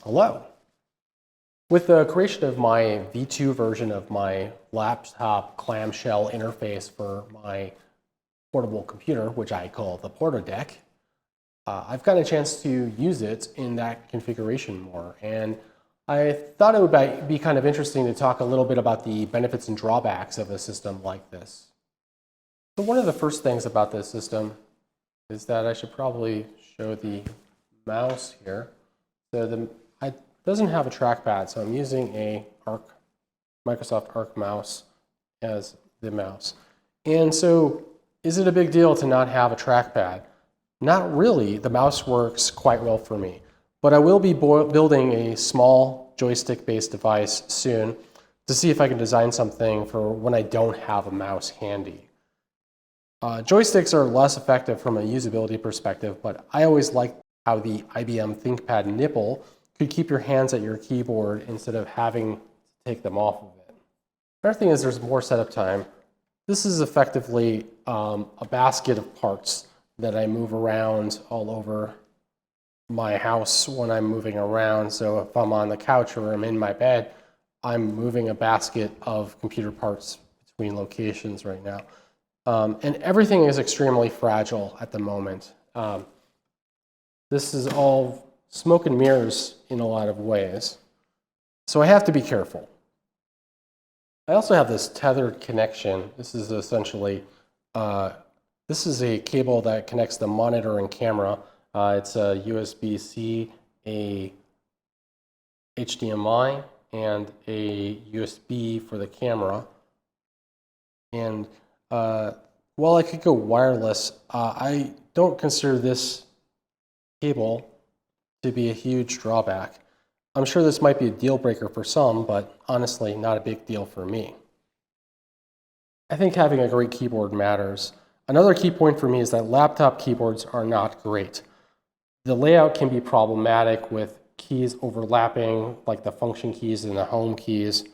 Hello. With the creation of my V2 version of my laptop clamshell interface for my portable computer, which I call the Portadeck, I've gotten a chance to use it in that configuration more. And I thought it would be kind of interesting to talk a little bit about the benefits and drawbacks of a system like this. So one of the first things about this system is that I should probably show the mouse here. So it doesn't have a trackpad, so I'm using a Microsoft Arc mouse as the mouse. And so is it a big deal to not have a trackpad? Not really. The mouse works quite well for me. But I will be building a small joystick-based device soon to see if I can design something for when I don't have a mouse handy. Joysticks are less effective from a usability perspective, but I always like how the IBM ThinkPad nipple could keep your hands at your keyboard instead of having to take them off of it. Another thing is there's more setup time. This is effectively a basket of parts that I move around all over my house when I'm moving around. So if I'm on the couch or I'm in my bed, I'm moving a basket of computer parts between locations right now. And everything is extremely fragile at the moment. This is all smoke and mirrors in a lot of ways. So I have to be careful. I also have this tethered connection. This is essentially, this is a cable that connects the monitor and camera. It's a USB-C, a HDMI, and a USB for the camera. And while I could go wireless, I don't consider this cable to be a huge drawback. I'm sure this might be a deal breaker for some, but honestly, not a big deal for me. I think having a great keyboard matters. Another key point for me is that laptop keyboards are not great. The layout can be problematic with keys overlapping, like the function keys and the home keys,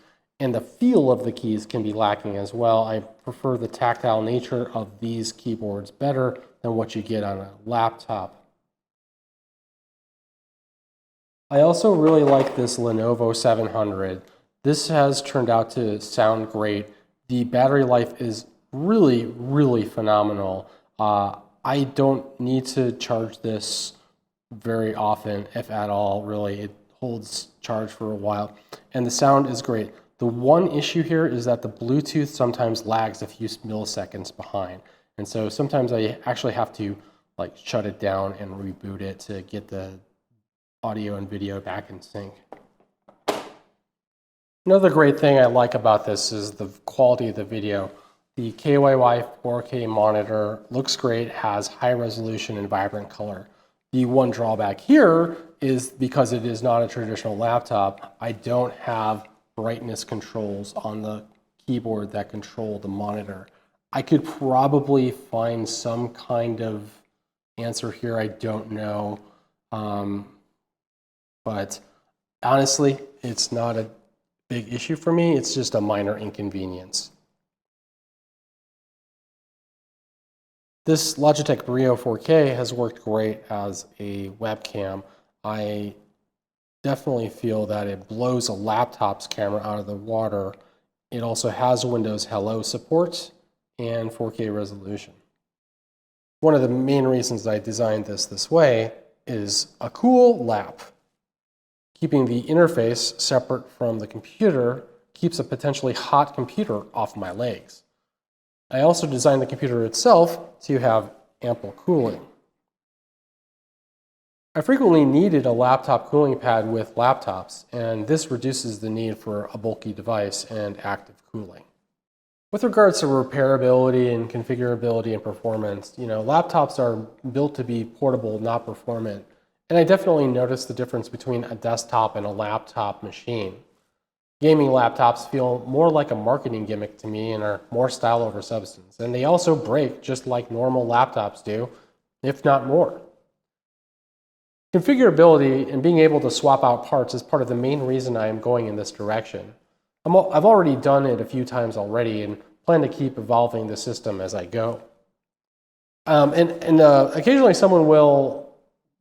and the feel of the keys can be lacking as well. I prefer the tactile nature of these keyboards better than what you get on a laptop. I also really like this Lenovo 700. This has turned out to sound great. The battery life is really, really phenomenal. I don't need to charge this very often, if at all, really. It holds charge for a while. And the sound is great. The one issue here is that the Bluetooth sometimes lags a few milliseconds behind. And so sometimes I actually have to shut it down and reboot it to get the audio and video back in sync. Another great thing I like about this is the quality of the video. The KYY 4K monitor looks great, has high resolution and vibrant color. The one drawback here is because it is not a traditional laptop, I don't have brightness controls on the keyboard that control the monitor. I could probably find some kind of answer here, I don't know. But honestly, it's not a big issue for me. It's just a minor inconvenience. This Logitech Brio 4K has worked great as a webcam. I definitely feel that it blows a laptop's camera out of the water. It also has Windows Hello support and 4K resolution. One of the main reasons I designed this way is a cool lap. Keeping the interface separate from the computer keeps a potentially hot computer off my legs. I also designed the computer itself to have ample cooling. I frequently needed a laptop cooling pad with laptops, and this reduces the need for a bulky device and active cooling. With regards to repairability and configurability and performance, laptops are built to be portable, not performant. And I definitely noticed the difference between a desktop and a laptop machine. Gaming laptops feel more like a marketing gimmick to me and are more style over substance. And they also break just like normal laptops do, if not more. Configurability and being able to swap out parts is part of the main reason I am going in this direction. I've already done it a few times already and plan to keep evolving the system as I go. Occasionally someone will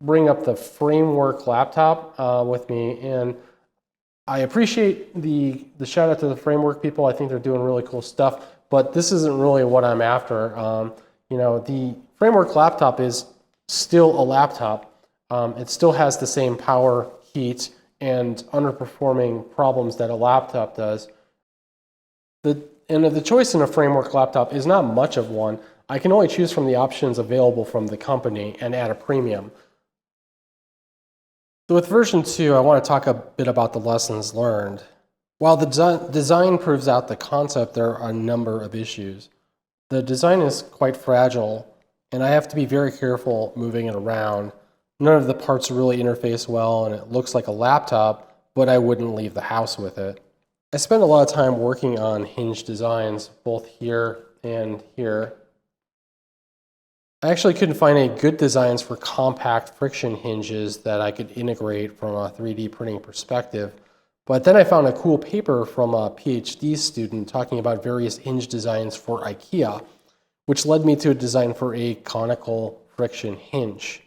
bring up the Framework laptop with me, and I appreciate the shout out to the Framework people. I think they're doing really cool stuff, but this isn't really what I'm after. You know, the Framework laptop is still a laptop. It still has the same power, heat, and underperforming problems that a laptop does. And the choice in a Framework laptop is not much of one. I can only choose from the options available from the company and at a premium. So with version 2, I want to talk a bit about the lessons learned. While the design proves out the concept, there are a number of issues. The design is quite fragile, and I have to be very careful moving it around. None of the parts really interface well, and it looks like a laptop, but I wouldn't leave the house with it. I spend a lot of time working on hinge designs, both here and here. I actually couldn't find any good designs for compact friction hinges that I could integrate from a 3D printing perspective. But then I found a cool paper from a PhD student talking about various hinge designs for IKEA, which led me to a design for a conical friction hinge.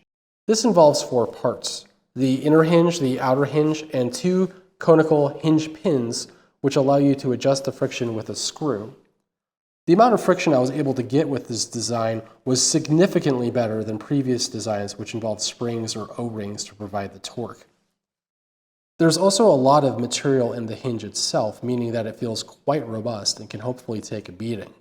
This involves 4 parts: the inner hinge, the outer hinge, and 2 conical hinge pins, which allow you to adjust the friction with a screw. The amount of friction I was able to get with this design was significantly better than previous designs, which involved springs or O-rings to provide the torque. There's also a lot of material in the hinge itself, meaning that it feels quite robust and can hopefully take a beating.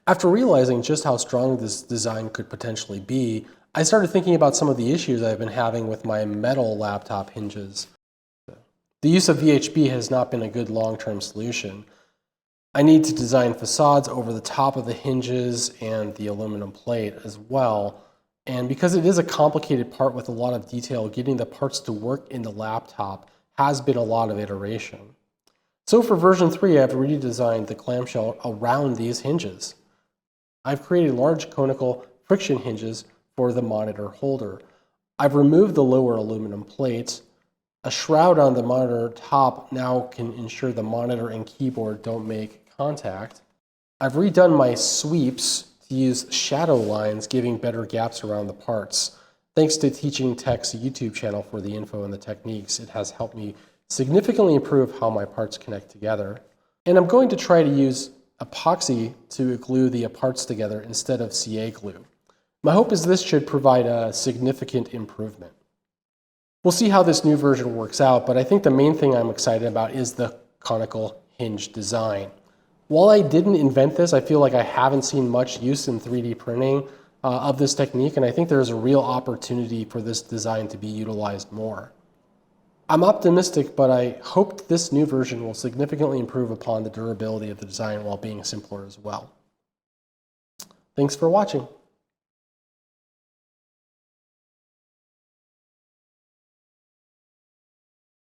After realizing just how strong this design could potentially be, I started thinking about some of the issues I've been having with my metal laptop hinges. The use of VHB has not been a good long-term solution. I need to design facades over the top of the hinges and the aluminum plate as well. And because it is a complicated part with a lot of detail, getting the parts to work in the laptop has been a lot of iteration. So for version 3, I've redesigned the clamshell around these hinges. I've created large conical friction hinges for the monitor holder. I've removed the lower aluminum plates. A shroud on the monitor top now can ensure the monitor and keyboard don't make contact. I've redone my sweeps to use shadow lines, giving better gaps around the parts. Thanks to Teaching Tech's YouTube channel for the info and the techniques, it has helped me significantly improve how my parts connect together. And I'm going to try to use epoxy to glue the parts together instead of CA glue. My hope is this should provide a significant improvement. We'll see how this new version works out, but I think the main thing I'm excited about is the conical hinge design. While I didn't invent this, I feel like I haven't seen much use in 3D printing of this technique, and I think there's a real opportunity for this design to be utilized more. I'm optimistic, but I hope this new version will significantly improve upon the durability of the design while being simpler as well. Thanks for watching.